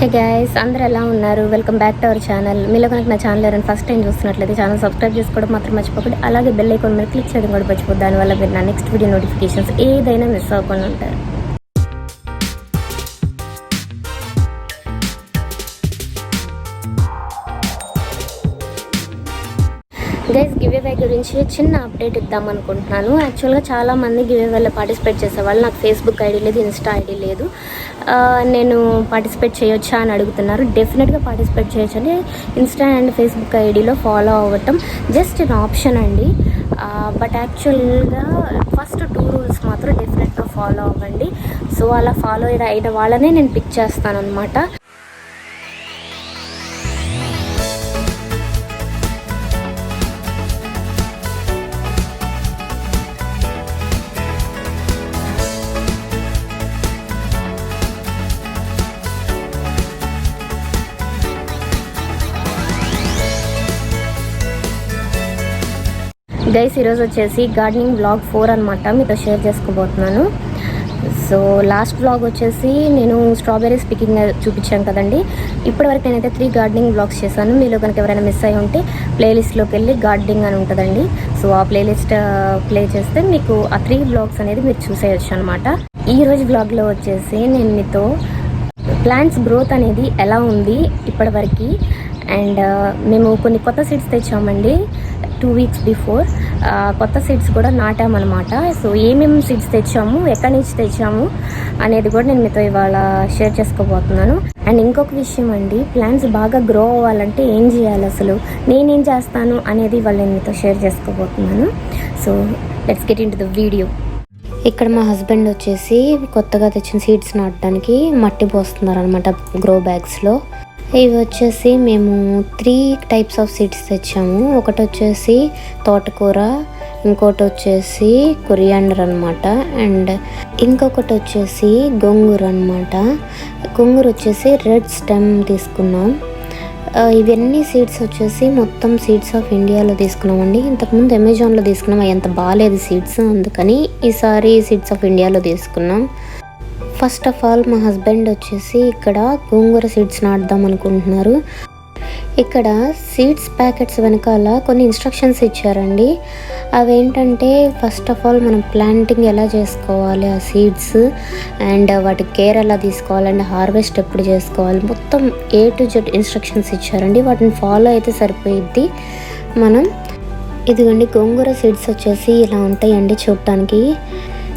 Hey guys, అందరూ ఎలా ఉన్నారు? Welcome back to our channel. మీలో కనుక నా ఛానల్ ఎవరైనా ఫస్ట్ టైం చూస్తున్నట్లయితే ఛానల్ సబ్స్క్రైబ్ చేసుకోవడం మాత్రం మర్చిపోకండి. అలాగే బెల్ ఐకాన్ మీద క్లిక్ చేయడం కూడా మర్చిపోద్దు. దానివల్ల మీరు నా నెక్స్ట్ వీడియో నోటిఫికేషన్స్ ఏదైనా మిస్ అవ్వకుండా ఉంటారు. గైస్, గివేవే గురించి చిన్న అప్డేట్ ఇద్దాం అనుకుంటున్నాను. యాక్చువల్గా చాలామంది గివేవేలో పార్టిసిపేట్ చేసేవాళ్ళు. నాకు ఫేస్బుక్ ఐడి లేదు, ఇన్స్టా ఐడి లేదు. నేను పార్టిసిపేట్ చేయొచ్చా అని అడుగుతున్నారు. డెఫినెట్గా పార్టిసిపేట్ చేయొచ్చు అండి. ఇన్స్టా అండ్ ఫేస్బుక్ ఐడిలో ఫాలో అవ్వటం జస్ట్ అన్ ఆప్షన్ అండి. బట్ యాక్చువల్గా ఫస్ట్ 2 రూల్స్ మాత్రం డెఫినెట్గా ఫాలో అవ్వండి. సో అలా ఫాలో అయిన వాళ్ళనే నేను పిక్ చేస్తాను అనమాట. గైస్, ఈరోజు వచ్చేసి గార్డెనింగ్ వ్లాగ్ 4 అనమాట మీతో షేర్ చేసుకోబోతున్నాను. సో లాస్ట్ వ్లాగ్ వచ్చేసి నేను స్ట్రాబెర్రీస్ పికింగ్ చూపించాను కదండి. ఇప్పటివరకు నేనైతే 3 గార్డెనింగ్ వ్లాగ్స్ చేశాను. మీలో కనుక ఎవరైనా మిస్ అయ్యి ఉంటే ప్లేలిస్ట్లోకి వెళ్ళి గార్డెనింగ్ అని ఉంటుందండి. సో ఆ ప్లేలిస్ట్ ప్లే చేస్తే మీకు ఆ 3 వ్లాగ్స్ అనేది మీరు చూసేయచ్చు అనమాట. ఈరోజు వ్లాగ్లో వచ్చేసి నేను మీతో ప్లాంట్స్ గ్రోత్ అనేది ఎలా ఉంది ఇప్పటివరకు, అండ్ మేము కొన్ని కొత్త సీడ్స్ తెచ్చామండి 2 వీక్స్ బిఫోర్. కొత్త సీడ్స్ కూడా నాటామన్నమాట. సో ఏమేమి సీడ్స్ తెచ్చాము, ఎక్కడి నుంచి తెచ్చాము అనేది కూడా నేను మీతో ఇవాళ షేర్ చేసుకోబోతున్నాను. అండ్ ఇంకొక విషయం అండి, ప్లాంట్స్ బాగా గ్రో అవ్వాలంటే ఏం చేయాలి, అసలు నేనేం చేస్తాను అనేది ఇవాళ నేను మీతో షేర్ చేసుకోబోతున్నాను. So let's get in to the video. ఇక్కడ మా హస్బెండ్ వచ్చేసి కొత్తగా తెచ్చిన సీడ్స్ నాటడానికి మట్టి పోస్తున్నారు అనమాట గ్రో బ్యాగ్స్లో. ఇవి వచ్చేసి మేము 3 టైప్స్ ఆఫ్ సీడ్స్ తెచ్చాము. ఒకటి వచ్చేసి తోటకూర, ఇంకోటి వచ్చేసి కొరియాండర్ అనమాట, అండ్ ఇంకొకటి వచ్చేసి గోంగూర అనమాట. గోంగూర వచ్చేసి రెడ్ స్టెమ్ తీసుకున్నాం. ఇవన్నీ సీడ్స్ వచ్చేసి మొత్తం సీడ్స్ ఆఫ్ ఇండియాలో తీసుకున్నామండి. ఇంతకుముందు అమెజాన్లో తీసుకున్నాం, ఎంత బాగాలేదు సీడ్స్, అందుకని ఈసారి సీడ్స్ ఆఫ్ ఇండియాలో తీసుకున్నాం. ఫస్ట్ ఆఫ్ ఆల్ మా హస్బెండ్ వచ్చేసి ఇక్కడ గోంగూర సీడ్స్ నాటుదాం అనుకుంటున్నారు. ఇక్కడ సీడ్స్ ప్యాకెట్స్ వెనకాల కొన్ని ఇన్స్ట్రక్షన్స్ ఇచ్చారండి. అవేంటంటే ఫస్ట్ ఆఫ్ ఆల్ మనం ప్లాంటింగ్ ఎలా చేసుకోవాలి, ఆ సీడ్స్ అండ్ వాటి కేర్ ఎలా తీసుకోవాలి, అండ్ హార్వెస్ట్ ఎప్పుడు చేసుకోవాలి, మొత్తం A to Z ఇన్స్ట్రక్షన్స్ ఇచ్చారండి. వాటిని ఫాలో అయితే సరిపోయిద్ది. మనం ఇదిగోండి గోంగూర సీడ్స్ వచ్చేసి ఇలా ఉంటాయండి చూడటానికి.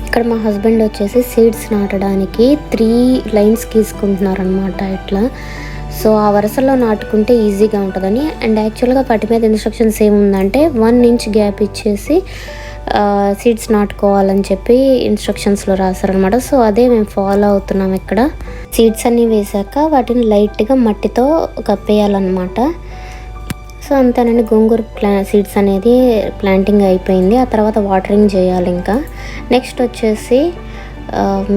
ఇక్కడ మా హస్బెండ్ వచ్చేసి సీడ్స్ నాటడానికి 3 లైన్స్ గీసుకుంటున్నారనమాట ఇట్లా. సో ఆ వరుసలో నాటుకుంటే ఈజీగా ఉంటుందని. అండ్ యాక్చువల్గా వాటి మీద ఇన్స్ట్రక్షన్స్ ఏముందంటే 1 ఇంచ్ గ్యాప్ ఇచ్చేసి సీడ్స్ నాటుకోవాలని చెప్పి ఇన్స్ట్రక్షన్స్లో రాశారనమాట. సో అదే మేము ఫాలో అవుతున్నాం. ఇక్కడ సీడ్స్ అన్నీ వేసాక వాటిని లైట్గా మట్టితో కప్పేయాలన్నమాట. సో అంతేనండి, గోంగూర సీడ్స్ అనేది ప్లాంటింగ్ అయిపోయింది. ఆ తర్వాత వాటరింగ్ చేయాలి. ఇంకా నెక్స్ట్ వచ్చేసి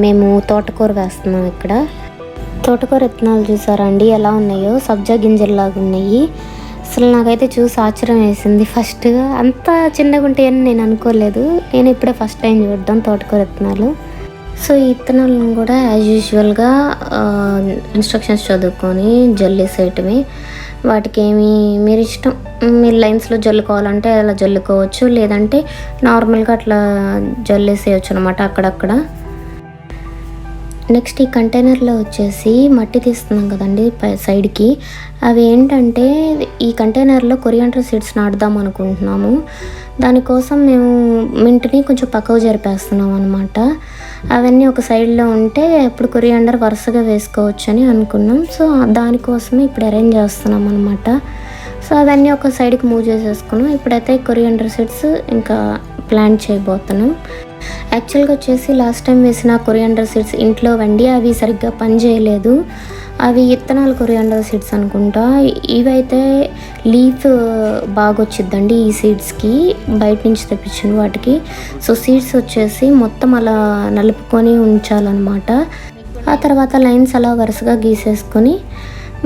మేము తోటకూర వేస్తున్నాం. ఇక్కడ తోటకూర విత్తనాలు చూసారా అండి ఎలా ఉన్నాయో, సబ్జా గింజల్లాగా ఉన్నాయి. అసలు నాకైతే చూసి ఆశ్చర్యం వేసింది. ఫస్ట్ అంత చిన్నగా ఉంటాయని నేను అనుకోలేదు. నేను ఇప్పుడే ఫస్ట్ టైం చూడడం తోటకూర విత్తనాలు. సో ఈ విత్తనాలను కూడా యాజ్ యూజువల్గా ఇన్స్ట్రక్షన్స్ చదువుకొని జల్లేసేయటమే. వాటికి ఏమి మీరు ఇష్టం, మీరు లైన్స్లో జల్లుకోవాలంటే అలా జల్లుకోవచ్చు, లేదంటే నార్మల్గా అట్లా జల్లేసేయచ్చు అనమాట అక్కడక్కడ. నెక్స్ట్ ఈ కంటైనర్లో వచ్చేసి మట్టి తీస్తున్నాం కదండి సైడ్కి. అవి ఏంటంటే ఈ కంటైనర్లో కొరియాండర్ సీడ్స్ నాటుదాం అనుకుంటున్నాము. దానికోసం మేము మింట్ని కొంచెం పక్కకు జరిపేస్తున్నాం అనమాట. అవన్నీ ఒక సైడ్లో ఉంటే ఇప్పుడు కొరియాండర్ వరుసగా వేసుకోవచ్చు అని అనుకున్నాం. సో దానికోసమే ఇప్పుడు అరేంజ్ చేస్తున్నాం అనమాట. సో అవన్నీ ఒక సైడ్కి మూవ్ చేసేసుకున్నాం. ఇప్పుడైతే కొరియాండర్ సీడ్స్ ఇంకా ప్లాంట్ చేయబోతున్నాం. యాక్చువల్గా వచ్చేసి లాస్ట్ టైం వేసిన కొరియాండర్ సీడ్స్ ఇంట్లో వండి అవి సరిగ్గా పని చేయలేదు. అవి ఇత్తనాలు కొరియాండర్ సీడ్స్ అనుకుంటా. ఇవైతే లీఫ్ బాగా వచ్చిద్దండి ఈ సీడ్స్కి, బయట నుంచి తెప్పించిన వాటికి. సో సీడ్స్ వచ్చేసి మొత్తం అలా నలుపుకొని ఉంచాలన్నమాట. ఆ తర్వాత లైన్స్ అలా వరుసగా గీసేసుకొని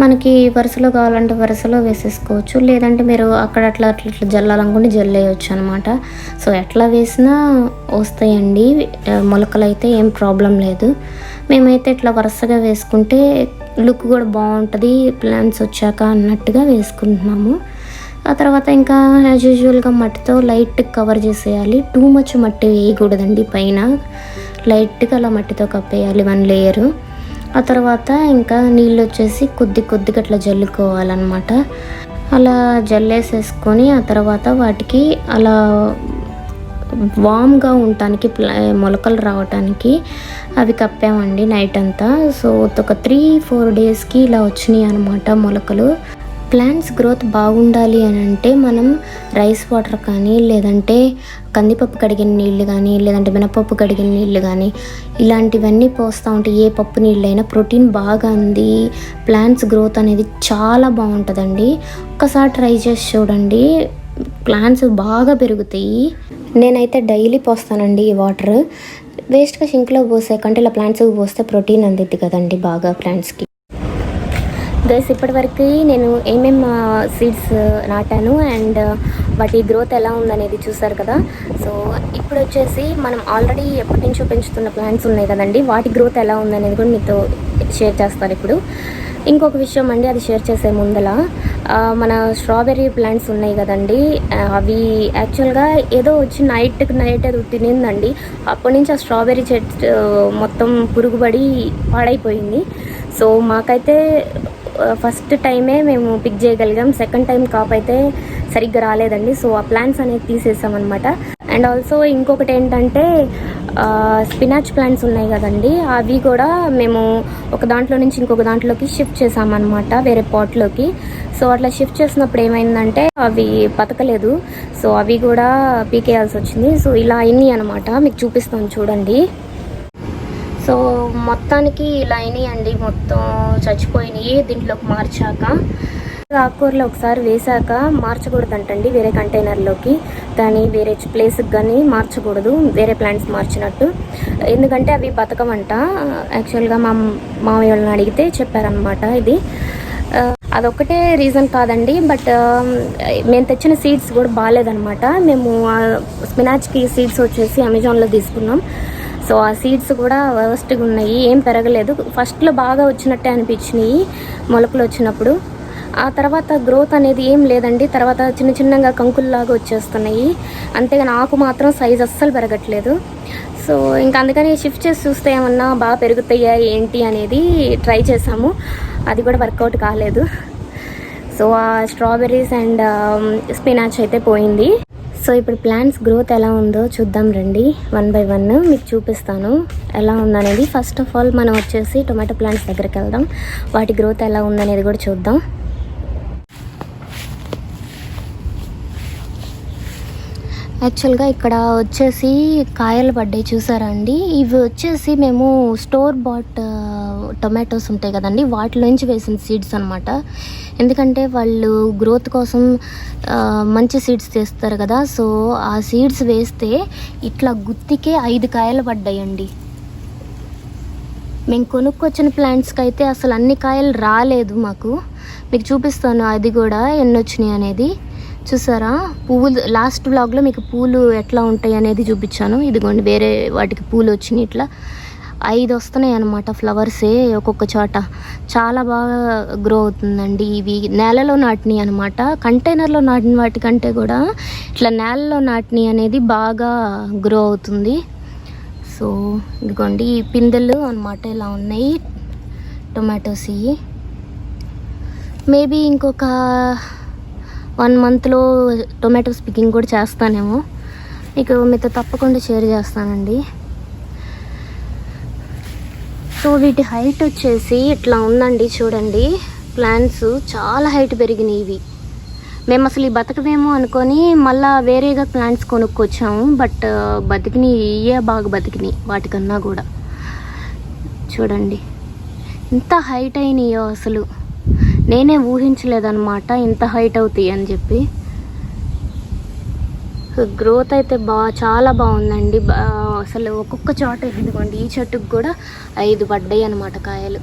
మనకి వరుసలో కావాలంటే వరుసలో వేసేసుకోవచ్చు, లేదంటే మీరు అక్కడ అట్లా జల్లాలనుకుంటే జల్లేయచ్చు అనమాట. సో ఎట్లా వేసినా వస్తాయండి మొలకలు, అయితే ఏం ప్రాబ్లం లేదు. మేమైతే ఇట్లా వరుసగా వేసుకుంటే లుక్ కూడా బాగుంటుంది ప్లాంట్స్ వచ్చాక అన్నట్టుగా వేసుకుంటున్నాము. ఆ తర్వాత ఇంకా యాజ్ యూజువల్గా మట్టితో లైట్ కవర్ చేసేయాలి. టూ మచ్ మట్టి వేయకూడదండి, పైన లైట్గా అలా మట్టితో కప్పేయాలి 1 లేయరు. ఆ తర్వాత ఇంకా నీళ్ళు వచ్చేసి కొద్దిగా అట్లా జల్లుకోవాలన్నమాట. అలా జల్లేసేసుకొని ఆ తర్వాత వాటికి అలా వామ్గా ఉండటానికి మొలకలు రావటానికి అవి కప్పామండి నైట్ అంతా. సో ఒక 3-4 డేస్కి ఇలా వచ్చినాయి అనమాట మొలకలు. ప్లాంట్స్ గ్రోత్ బాగుండాలి అని అంటే మనం రైస్ వాటర్ కానీ, లేదంటే కందిపప్పు కడిగిన నీళ్ళు కానీ, లేదంటే మినపప్పు కడిగిన నీళ్ళు కానీ ఇలాంటివన్నీ పోస్తూ ఉంటే ఏ పప్పు నీళ్ళైనా ప్రోటీన్ బాగా అంది ప్లాంట్స్ గ్రోత్ అనేది చాలా బాగుంటుందండి. ఒక్కసారి ట్రై చేసి చూడండి, ప్లాంట్స్ బాగా పెరుగుతాయి. నేనైతే డైలీ పోస్తానండి ఈ వాటర్. వేస్ట్గా సింక్లో పోసే కంటే ఇలా ప్లాంట్స్కి పోస్తే ప్రోటీన్ అందిద్ది కదండి బాగా ప్లాంట్స్కి. గైస్, ఇప్పటివరకు నేను ఏమేమి సీడ్స్ నాటాను అండ్ వాటి గ్రోత్ ఎలా ఉందనేది చూసారు కదా. సో ఇప్పుడు వచ్చేసి మనం ఆల్రెడీ ఎప్పటి నుంచో పెంచుతున్న ప్లాంట్స్ ఉన్నాయి కదండి, వాటి గ్రోత్ ఎలా ఉందనేది కూడా మీతో షేర్ చేస్తాను ఇప్పుడు. ఇంకొక విషయం అండి, అది షేర్ చేసే ముందల మన స్ట్రాబెర్రీ ప్లాంట్స్ ఉన్నాయి కదండి, అవి యాక్చువల్గా ఏదో వచ్చి నైట్ అది తినిందండి. అప్పటి నుంచి ఆ స్ట్రాబెర్రీ చెట్టు మొత్తం పురుగుబడి పాడైపోయింది. సో మాకైతే ఫస్ట్ టైమే మేము పిక్ చేయగలిగాం, సెకండ్ టైం కాప్ అయితే సరిగ్గా రాలేదండి. సో ఆ ప్లాంట్స్ అనేది తీసేసామన్నమాట. అండ్ ఆల్సో ఇంకొకటి ఏంటంటే స్పినాచ్ ప్లాంట్స్ ఉన్నాయి కదండి, అవి కూడా మేము ఒక దాంట్లో నుంచి ఇంకొక దాంట్లోకి షిఫ్ట్ చేసామన్నమాట, వేరే పాట్లోకి. సో అట్లా షిఫ్ట్ చేసినప్పుడు ఏమైందంటే అవి బతకలేదు. సో అవి కూడా పీకేయాల్సి వచ్చింది. సో ఇలా అయినాయి అనమాట, మీకు చూపిస్తాను చూడండి. సో మొత్తానికి ఇలా అయినాయండి, మొత్తం చచ్చిపోయినాయి దీంట్లోకి మార్చాక. ఆకుకూరలో ఒకసారి వేసాక మార్చకూడదంటండి వేరే కంటైనర్లోకి, కానీ వేరే ప్లేస్కి కానీ మార్చకూడదు వేరే ప్లాంట్స్ మార్చినట్టు, ఎందుకంటే అవి బతకమంట. యాక్చువల్గా మా మామయ్య వాళ్ళని అడిగితే చెప్పారనమాట. ఇది అదొక్కటే రీజన్ కాదండి, బట్ మేము తెచ్చిన సీడ్స్ కూడా బాగాలేదనమాట. మేము స్పినాచ్కి సీడ్స్ వచ్చేసి అమెజాన్లో తీసుకున్నాం. సో ఆ సీడ్స్ కూడా వర్స్ట్గా ఉన్నాయి, ఏం పెరగలేదు. ఫస్ట్లో బాగా వచ్చినట్టే అనిపించినాయి మొలకలు వచ్చినప్పుడు, ఆ తర్వాత గ్రోత్ అనేది ఏం లేదండి. తర్వాత చిన్నగా కంకుల్లాగా వచ్చేస్తున్నాయి, అంతేగాని ఆకు మాత్రం సైజ్ అస్సలు పెరగట్లేదు. సో ఇంకా అందుకని షిఫ్ట్ చేసి చూస్తే ఏమన్నా బాగా పెరుగుతాయా ఏంటి అనేది ట్రై చేసాము, అది కూడా వర్కౌట్ కాలేదు. సో ఆ స్ట్రాబెర్రీస్ అండ్ స్పినాచ్ అయితే పోయింది. సో ఇప్పుడు ప్లాంట్స్ గ్రోత్ ఎలా ఉందో చూద్దాం రండి, 1 by 1 మీకు చూపిస్తాను ఎలా ఉందనేది. ఫస్ట్ ఆఫ్ ఆల్ మనం వచ్చేసి టొమాటో ప్లాంట్స్ దగ్గరికి వెళ్దాం, వాటి గ్రోత్ ఎలా ఉందనేది కూడా చూద్దాం. యాక్చువల్గా ఇక్కడ వచ్చేసి కాయలు పడ్డాయి చూసారా అండి, ఇవి వచ్చేసి మేము స్టోర్ బాట్ టొమాటోస్ ఉంటాయి కదండి, వాటిలోంచి వేసిన సీడ్స్ అనమాట. ఎందుకంటే వాళ్ళు గ్రోత్ కోసం మంచి సీడ్స్ తీస్తారు కదా, సో ఆ సీడ్స్ వేస్తే ఇట్లా గుత్తికే 5 కాయలు పడ్డాయండి. మేము కొనుక్కొచ్చిన ప్లాంట్స్కి అయితే అసలు అన్ని కాయలు రాలేదు మాకు. మీకు చూపిస్తాను అది కూడా ఎన్ని వచ్చినాయి అనేది. చూసారా పువ్వులు, లాస్ట్ బ్లాగ్లో మీకు పూలు ఎట్లా ఉంటాయి అనేది చూపించాను. ఇదిగోండి వేరే వాటికి పూలు వచ్చినాయి, ఇట్లా 5 వస్తున్నాయి అన్నమాట ఫ్లవర్సే ఒక్కొక్క చోట. చాలా బాగా గ్రో అవుతుందండి. ఇవి నేలలో నాటినవి అనమాట, కంటైనర్లో నాటిన వాటికంటే కూడా ఇట్లా నేలలో నాటినవి అనేది బాగా గ్రో అవుతుంది. సో ఇదిగోండి ఈ పిందెలు అనమాట ఇలా ఉన్నాయి టొమాటోస్. ఇవి మేబీ ఇంకొక 1 monthలో టొమాటోస్ పికింగ్ కూడా చేస్తానేమో, మీకు మీతో తప్పకుండా షేర్ చేస్తానండి. సో వీటి హైట్ వచ్చేసి ఇట్లా ఉందండి చూడండి, ప్లాంట్స్ చాలా హైట్ పెరిగినాయి ఇవి. మేము అసలు ఈ బతకమేమో అనుకొని మళ్ళీ వేరేగా ప్లాంట్స్ కొనుక్కొచ్చాము, బట్ బతికినాయి, ఇవే బాగా బతికినాయి వాటికన్నా కూడా. చూడండి ఇంత హైట్ అయినాయో, అసలు నేనే ఊహించలేదన్నమాట ఇంత హైట్ అవుతాయి అని చెప్పి. గ్రోత్ అయితే చాలా బాగుందండి. అసలు ఒక్కొక్క చోట ఇదిగోండి ఈ చెట్టుకు కూడా 5 పడ్డాయి అన్నమాట కాయలు.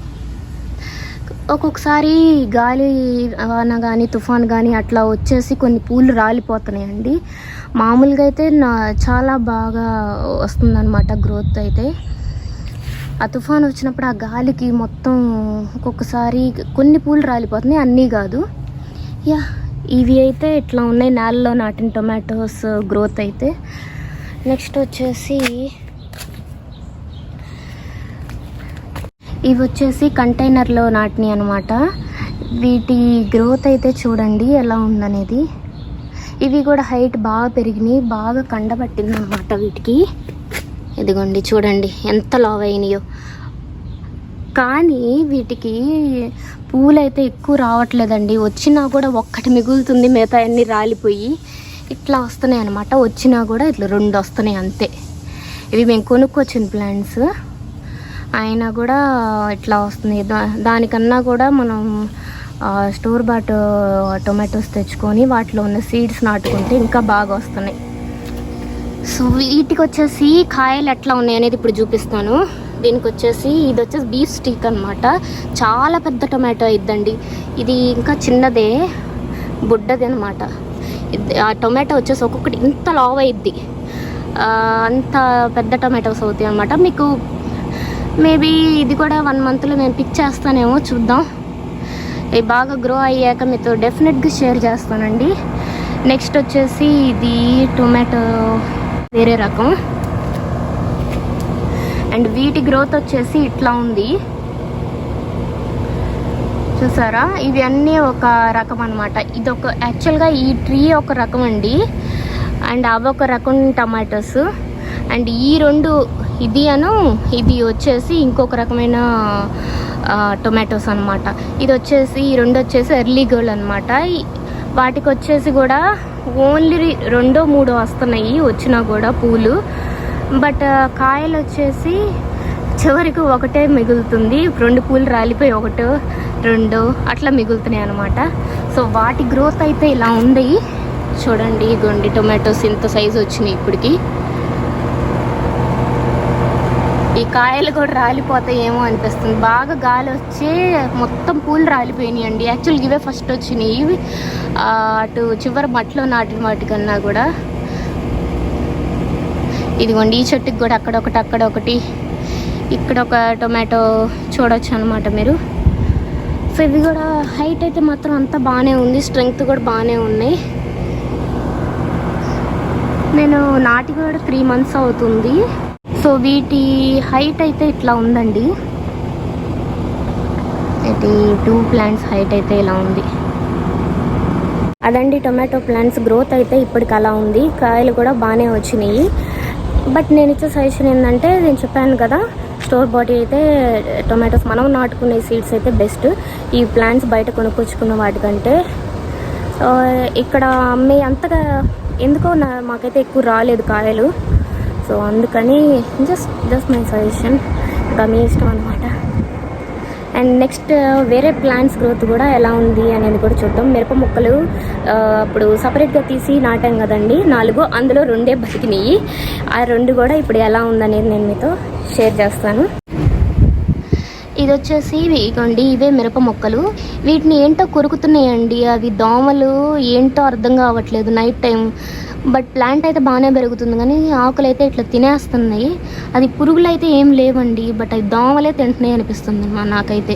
ఒక్కొక్కసారి గాలి వాన కానీ తుఫాన్ కానీ అట్లా వచ్చేసి కొన్ని పూలు రాలిపోతున్నాయండి. మామూలుగా అయితే చాలా బాగా వస్తుందన్నమాట గ్రోత్ అయితే. ఆ తుఫాన్ వచ్చినప్పుడు ఆ గాలికి మొత్తం ఒక్కొక్కసారి కొన్ని పూలు రాలిపోతున్నాయి, అన్నీ కాదు. యా, ఇవి అయితే ఇట్లా ఉన్నాయి నేలలో నాటిన టొమాటోస్ గ్రోత్ అయితే. నెక్స్ట్ వచ్చేసి ఇవి వచ్చేసి కంటైనర్లో నాటినాయి అనమాట. వీటి గ్రోత్ అయితే చూడండి ఎలా ఉందనేది. ఇవి కూడా హైట్ బాగా పెరిగినాయి, బాగా కండబట్టింది అనమాట వీటికి. ఇదిగోండి చూడండి ఎంత లావ్ అయినాయో. కానీ వీటికి పూలు అయితే ఎక్కువ రావట్లేదండి. వచ్చినా కూడా ఒక్కటి మిగులుతుంది, మిగతా అన్నీ రాలిపోయి ఇట్లా వస్తున్నాయి అనమాట. వచ్చినా కూడా ఇట్లా 2 వస్తున్నాయి అంతే. ఇవి మేము కొనుక్కొచ్చిన ప్లాంట్స్ అయినా కూడా ఇట్లా వస్తున్నాయి. దానికన్నా కూడా మనం స్టోర్ బాట్ టొమాటోస్ తెచ్చుకొని వాటిలో ఉన్న సీడ్స్ నాటుకుంటే ఇంకా బాగా వస్తున్నాయి. సో వీటికి వచ్చేసి కాయలు ఎట్లా ఉన్నాయి అనేది ఇప్పుడు చూపిస్తాను. దీనికి వచ్చేసి ఇది వచ్చేసి బీఫ్ స్టిక్ అనమాట. చాలా పెద్ద టొమాటో అయిద్దండి. ఇది ఇంకా చిన్నదే, బుడ్డది అనమాట. ఆ టొమాటో వచ్చేసి ఒక్కొక్కటి ఇంత లావ్ అయిద్ది. అంత పెద్ద టొమాటోస్ అవుతాయి అనమాట. మీకు మేబీ ఇది కూడా 1 మంత్లో నేను పిక్ చేస్తానేమో, చూద్దాం. ఇవి బాగా గ్రో అయ్యాక మీతో డెఫినెట్గా షేర్ చేస్తానండి. నెక్స్ట్ వచ్చేసి ఇది టొమాటో వేరే రకం. అండ్ వీటి గ్రోత్ వచ్చేసి ఇట్లా ఉంది, చూసారా. ఇవి అన్నీ ఒక రకం అనమాట. ఇది ఒక యాక్చువల్గా ఈ ట్రీ ఒక రకం అండి, అండ్ అవి ఒక రకం టమాటోస్. అండ్ ఈ 2 ఇది వచ్చేసి ఇంకొక రకమైన టొమాటోస్ అనమాట. ఇది వచ్చేసి ఈ 2 వచ్చేసి ఎర్లీ గోల్డ్ అనమాట. వాటికి వచ్చేసి కూడా ఓన్లీ 2-3 వస్తున్నాయి వచ్చినా కూడా పూలు. బట్ కాయలు వచ్చేసి చివరికి ఒకటే మిగులుతుంది. 2 పూలు రాలిపోయి 1-2 అట్లా మిగులుతున్నాయి అనమాట. సో వాటి గ్రోత్ అయితే ఇలా ఉంది చూడండి. గొండి టొమాటోస్ ఇంత సైజు వచ్చినాయి ఇప్పటికి. ఈ కాయలు కూడా రాలిపోతాయేమో అనిపిస్తుంది. బాగా గాలి వచ్చి మొత్తం పూలు రాలిపోయినాయి అండి. యాక్చువల్గా ఇవే ఫస్ట్ వచ్చినాయి. ఇవి అటు చివరి మట్లో నాటిన వాటికన్నా కూడా. ఇదిగోండి ఈ చెట్టుకి కూడా అక్కడొకటి ఇక్కడ ఒక టొమాటో చూడొచ్చు అనమాట మీరు. సో ఇవి కూడా హైట్ అయితే మాత్రం అంతా బాగానే ఉంది, స్ట్రెంగ్త్ కూడా బాగానే ఉన్నాయి. నేను నాటి కూడా 3 మంత్స్ అవుతుంది. సో వీటి హైట్ అయితే ఇట్లా ఉందండి. ఇది 2 ప్లాంట్స్ హైట్ అయితే ఇలా ఉంది. అదండి టొమాటో ప్లాంట్స్ గ్రోత్ అయితే ఇప్పటికి అలా ఉంది. కాయలు కూడా బాగానే వచ్చినాయి. బట్ నేను ఇచ్చే సజెషన్ ఏంటంటే, నేను చెప్పాను కదా, స్టోర్ బాడీ అయితే టొమాటోస్ మనం నాటుకునే సీడ్స్ అయితే బెస్ట్. ఈ ప్లాంట్స్ బయట కొనుక్కొచ్చుకున్న వాటికంటే. ఇక్కడ అమ్మే అంతగా ఎందుకో మాకైతే ఎక్కువ రాలేదు కాయలు. సో అందుకని జస్ట్ మై సజెషన్, ఇంకా మీ ఇష్టం అనమాట. అండ్ నెక్స్ట్ వేరే ప్లాంట్స్ గ్రోత్ కూడా ఎలా ఉంది అనేది కూడా చూద్దాం. మిరప మొక్కలు అప్పుడు సపరేట్గా తీసి నాటాం కదండి 4, అందులో 2 బతికినాయి. ఆ 2 కూడా ఇప్పుడు ఎలా ఉందనేది నేను మీతో షేర్ చేస్తాను. ఇది వచ్చేసి ఇగోండి ఇవే మిరప మొక్కలు. వీటిని ఏంటో కొరుకుతున్నాయండి. అవి దోమలు ఏంటో అర్థం కావట్లేదు నైట్ టైం. బట్ ప్లాంట్ అయితే బాగానే పెరుగుతుంది, కానీ ఆకులు అయితే ఇట్లా తినేస్తున్నాయి. అది పురుగులు అయితే ఏం లేవండి, బట్ అవి దోమలే తింటున్నాయి అనిపిస్తుంది నాకైతే.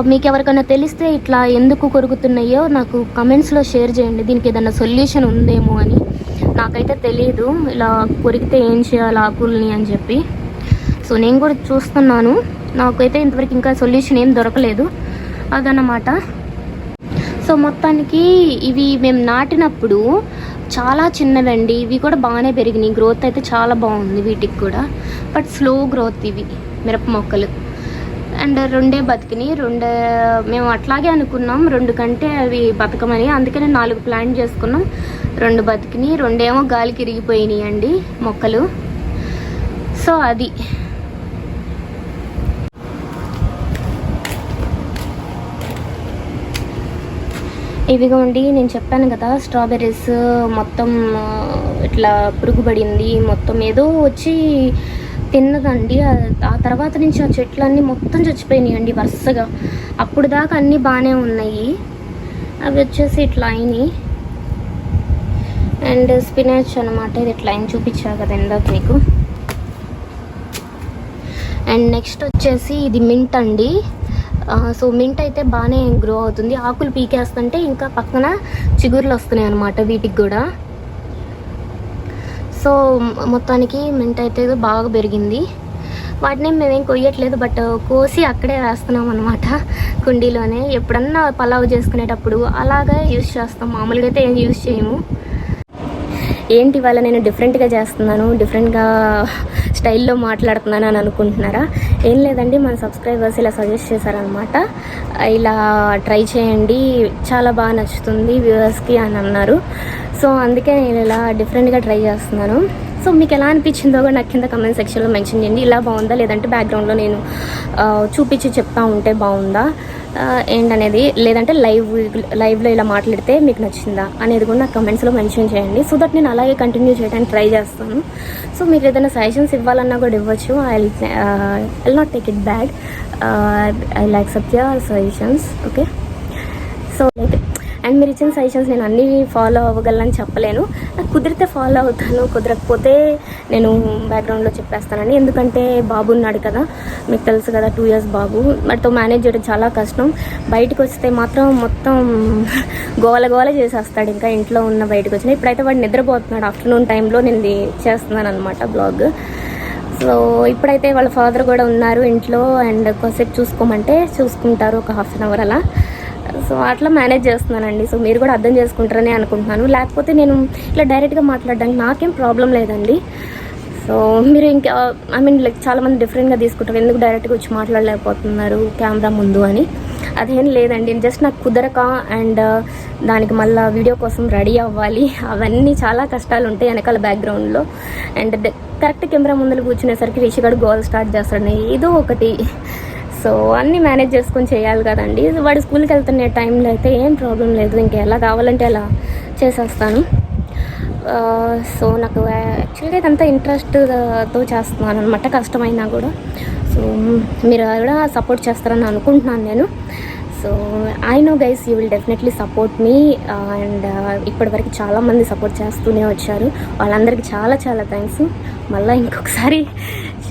మీకు ఎవరికైనా తెలిస్తే ఇట్లా ఎందుకు కొరుకుతున్నాయో నాకు కమెంట్స్లో షేర్ చేయండి. దీనికి ఏదైనా సొల్యూషన్ ఉందేమో అని. నాకైతే తెలియదు ఇలా కొరికితే ఏం చేయాలి ఆకుల్ని అని చెప్పి. సో నేను కూడా చూస్తున్నాను, నాకైతే ఇంతవరకు ఇంకా సొల్యూషన్ ఏం దొరకలేదు అదన్నమాట. సో మొత్తానికి ఇవి మేము నాటినప్పుడు చాలా చిన్నవండి. ఇవి కూడా బాగానే పెరిగినాయి, గ్రోత్ అయితే చాలా బాగుంది వీటికి కూడా. బట్ స్లో గ్రోత్ ఇవి మిరప మొక్కలు. అండ్ 2 బతికినాయి. 2 మేము అట్లాగే అనుకున్నాం, 2 కంటే అవి బతకమని. అందుకనే 4 ప్లాంట్ చేసుకున్నాం. 2 బతికినాయి, 2 ఏమో గాలికి ఇరిగిపోయినాయి అండి మొక్కలు. సో అది ఇవిగోండి నేను చెప్పాను కదా, స్ట్రాబెర్రీస్ మొత్తం ఇట్లా పురుగు పడింది, మొత్తం ఏదో వచ్చి తిన్నదండి. ఆ తర్వాత నుంచి ఆ చెట్లన్నీ మొత్తం చచ్చిపోయినాయండి వరుసగా. అప్పుడు దాకా అన్నీ బాగానే ఉన్నాయి, అవి వచ్చేసి ఇట్లా అయినాయి. అండ్ స్పినాచ్ అనమాట, ఇది ఇట్లా అయిన చూపించా కదా ఇందాక మీకు. అండ్ నెక్స్ట్ వచ్చేసి ఇది మింట్ అండి. సో మింట్ అయితే బాగానే గ్రో అవుతుంది. ఆకులు పీకేస్తుంటే ఇంకా పక్కన చిగుర్లు వస్తున్నాయి అన్నమాట వీటికి కూడా. సో మొత్తానికి మింట్ అయితే బాగా పెరిగింది. వాటిని మేమేం కొయ్యట్లేదు, బట్ కోసి అక్కడే వేస్తున్నాం అనమాట కుండీలోనే. ఎప్పుడన్నా పలావ్ చేసుకునేటప్పుడు అలాగా యూజ్ చేస్తాం, మామూలుగా అయితే ఏం యూజ్ చేయము. ఏంటి వల్ల నేను డిఫరెంట్గా చేస్తున్నాను, డిఫరెంట్గా స్టైల్లో మాట్లాడుతున్నాను అని అనుకుంటున్నారా? ఏం లేదండి, మన సబ్స్క్రైబర్స్ ఇలా సజెస్ట్ చేశారనమాట, ఇలా ట్రై చేయండి చాలా బాగా నచ్చుతుంది వ్యూవర్స్కి అని అన్నారు. సో అందుకే నేను ఇలా డిఫరెంట్గా ట్రై చేస్తున్నాను. సో మీకు ఎలా అనిపించిందో కూడా నాకు కింద కమెంట్ సెక్షన్లో మెన్షన్ చేయండి. ఇలా బాగుందా, లేదంటే బ్యాక్గ్రౌండ్లో నేను చూపించి చెప్తా ఉంటే బాగుందా ఏంటనేది, లేదంటే లైవ్లో ఇలా మాట్లాడితే మీకు నచ్చిందా అనేది కూడా నాకు కమెంట్స్లో మెన్షన్ చేయండి. సో దట్ నేను అలాగే కంటిన్యూ చేయడానికి ట్రై చేస్తాను. సో మీకు ఏదైనా సజెషన్స్ ఇవ్వాలన్నా కూడా ఇవ్వచ్చు. I not take it bad, I accept your suggestions. Okay, so and మీరు ఇచ్చిన సజెషన్స్ నేను అన్నీ ఫాలో అవ్వగలని చెప్పలేను. నాకు కుదిరితే ఫాలో అవుతాను, కుదరకపోతే నేను బ్యాక్గ్రౌండ్లో చెప్పేస్తానండి. ఎందుకంటే బాబు ఉన్నాడు కదా, మీకు తెలుసు కదా, 2 years బాబు. వాటితో మేనేజ్ చేయడం చాలా కష్టం. బయటకు వస్తే మాత్రం మొత్తం గోల చేసేస్తాడు. ఇంకా ఇంట్లో ఉన్న బయటకు వచ్చిన ఇప్పుడైతే వాడు నిద్రపోతున్నాడు. ఆఫ్టర్నూన్ టైంలో నేను చేస్తున్నాను అనమాట బ్లాగ్. సో ఇప్పుడైతే వాళ్ళ ఫాదర్ కూడా ఉన్నారు ఇంట్లో, అండ్ కొద్దిసేపు చూసుకోమంటే చూసుకుంటారు, ఒక 1/2 hour అలా. సో అట్లా మేనేజ్ చేస్తున్నానండి. సో మీరు కూడా అర్థం చేసుకుంటారని అనుకుంటున్నాను. లేకపోతే నేను ఇలా డైరెక్ట్గా మాట్లాడడానికి నాకేం ప్రాబ్లం లేదండి. సో మీరు ఇంకా లైక్ చాలామంది డిఫరెంట్గా తీసుకుంటారు, ఎందుకు డైరెక్ట్గా వచ్చి మాట్లాడలేకపోతున్నారు కెమెరా ముందు అని. అదేం లేదండి, జస్ట్ నాకు కుదరక, అండ్ దానికి మళ్ళీ వీడియో కోసం రెడీ అవ్వాలి, అవన్నీ చాలా కష్టాలు ఉంటాయి వెనకాల బ్యాక్గ్రౌండ్లో. అండ్ కరెక్ట్ కెమెరా ముందు కూర్చునేసరికి రిషిగాడు గోల్ స్టార్ట్ చేస్తాడు, ఏదో ఒకటి. సో అన్నీ మేనేజ్ చేసుకొని చేయాలి కదండి. వాడు స్కూల్కి వెళ్తున్న టైంలో అయితే ఏం ప్రాబ్లం లేదు, ఇంకా ఎలా కావాలంటే అలా చేసేస్తాను. సో నాకు యాక్చువల్గా ఇదంతా ఇంట్రెస్ట్తో చేస్తున్నాను అనమాట, కష్టమైనా కూడా. సో మీరు కూడా సపోర్ట్ చేస్తారని అనుకుంటున్నాను నేను. So I know guys, you will definitely support me. And ఇప్పటివరకు చాలామంది సపోర్ట్ చేస్తూనే వచ్చారు, వాళ్ళందరికీ చాలా థ్యాంక్స్. మళ్ళీ ఇంకొకసారి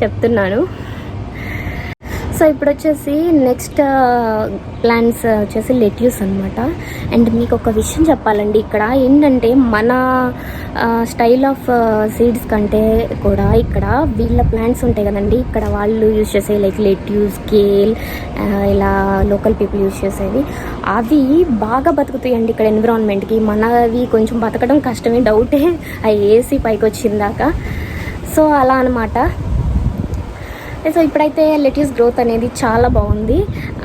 చెప్తున్నాను. సో ఇప్పుడు వచ్చేసి నెక్స్ట్ ప్లాంట్స్ వచ్చేసి లెట్యూస్ అనమాట. అండ్ మీకు ఒక విషయం చెప్పాలండి, ఇక్కడ ఏంటంటే మన స్టైల్ ఆఫ్ సీడ్స్ కంటే కూడా ఇక్కడ వీళ్ళ ప్లాంట్స్ ఉంటాయి కదండి, ఇక్కడ వాళ్ళు యూజ్ చేసే లైక్ లెట్యూస్, కేల్, ఇలా లోకల్ పీపుల్ యూజ్ చేసేవి, అవి బాగా బతుకుతాయండి ఇక్కడ ఎన్విరాన్మెంట్కి. మనవి కొంచెం బతకడం కష్టమే, డౌటే ఆ ఏసీ పైకి వచ్చిందాక. సో అలా అనమాట. సో ఇప్పుడైతే లెట్యూస్ గ్రోత్ అనేది చాలా బాగుంది.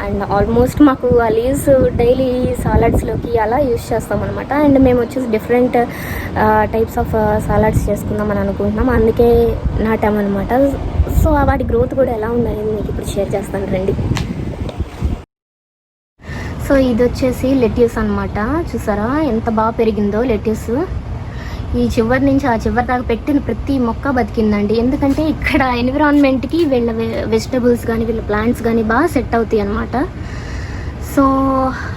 అండ్ ఆల్మోస్ట్ మాకు ఆ లీవ్స్ డైలీ సాలడ్స్లోకి అలా యూజ్ చేస్తాం అనమాట. అండ్ మేము వచ్చేసి డిఫరెంట్ టైప్స్ ఆఫ్ సాలడ్స్ చేసుకుందామని అనుకుంటున్నాం, అందుకే నాటామన్నమాట. సో వాటి గ్రోత్ కూడా ఎలా ఉందనేది మీకు ఇప్పుడు షేర్ చేస్తాను రండి. సో ఇది వచ్చేసి లెట్యూస్ అనమాట, చూసారా ఎంత బాగా పెరిగిందో లెట్యూస్. ఈ చివరి నుంచి ఆ చివరి దాకా పెట్టిన ప్రతి మొక్క బతికిందండి, ఎందుకంటే ఇక్కడ ఎన్విరాన్మెంట్కి వీళ్ళ వెజిటబుల్స్ కానీ వీళ్ళ ప్లాంట్స్ కానీ బాగా సెట్ అవుతాయి అన్నమాట. సో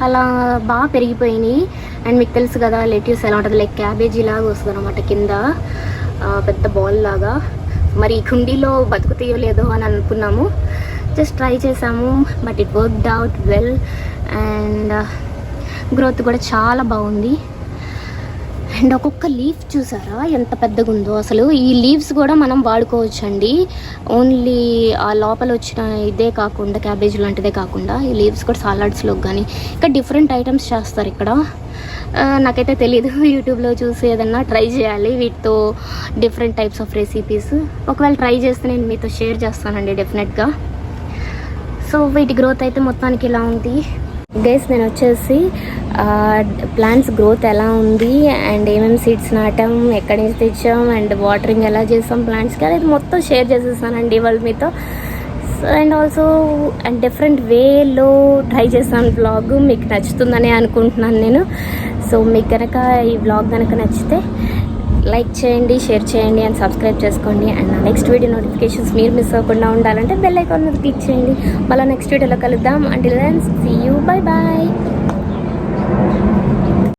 అలా బాగా పెరిగిపోయినాయి. అండ్ మీకు తెలుసు కదా లెట్యూస్ ఎలా ఉంటుంది, లైక్ క్యాబేజీ లాగా వస్తుంది అనమాట, కింద పెద్ద బాల్ లాగా. మరి ఈ కుండీలో బతుకుతాయో లేదో అని అనుకున్నాము, జస్ట్ ట్రై చేసాము, but it worked out well. And growth కూడా చాలా బాగుంది. అండ్ ఒక్కొక్క లీఫ్ చూసారా ఎంత పెద్దగా ఉందో. అసలు ఈ లీవ్స్ కూడా మనం వాడుకోవచ్చండి, ఓన్లీ ఆ లోపల వచ్చిన ఇదే కాకుండా, క్యాబేజ్ లాంటిదే కాకుండా ఈ లీవ్స్ కూడా సాలడ్స్లో కానీ ఇంకా డిఫరెంట్ ఐటమ్స్ చేస్తారు ఇక్కడ. నాకైతే తెలీదు, యూట్యూబ్లో చూసి ఏదన్నా ట్రై చేయాలి వీటితో డిఫరెంట్ టైప్స్ ఆఫ్ రెసిపీస్. ఒకవేళ ట్రై చేస్తే నేను మీతో షేర్ చేస్తానండి డెఫినెట్గా. సో వీటి గ్రోత్ అయితే మొత్తానికి ఇలా ఉంది గైస్. నేను వచ్చేసి ప్లాంట్స్ గ్రోత్ ఎలా ఉంది అండ్ ఏమేమి సీడ్స్ నాటాం, ఎక్కడి నుంచి తెచ్చాం, అండ్ వాటరింగ్ ఎలా చేసాం ప్లాంట్స్కి, అది మొత్తం షేర్ చేసేస్తానండి వాళ్ళు మీతో. అండ్ ఆల్సో అండ్ డిఫరెంట్ వేలో ట్రై చేస్తాను బ్లాగ్, మీకు నచ్చుతుందని అనుకుంటున్నాను నేను. సో మీకు కనుక ఈ బ్లాగ్ కనుక నచ్చితే లైక్ చేయండి, షేర్ చేయండి అండ్ సబ్స్క్రైబ్ చేసుకోండి. అండ్ నా నెక్స్ట్ వీడియో నోటిఫికేషన్స్ మీరు మిస్ అవ్వకుండా ఉండాలంటే బెల్ ఐకాన్ మీద క్లిక్ చేయండి. మళ్ళీ నెక్స్ట్ వీడియోలో కలుద్దాం. Until then see you, bye bye.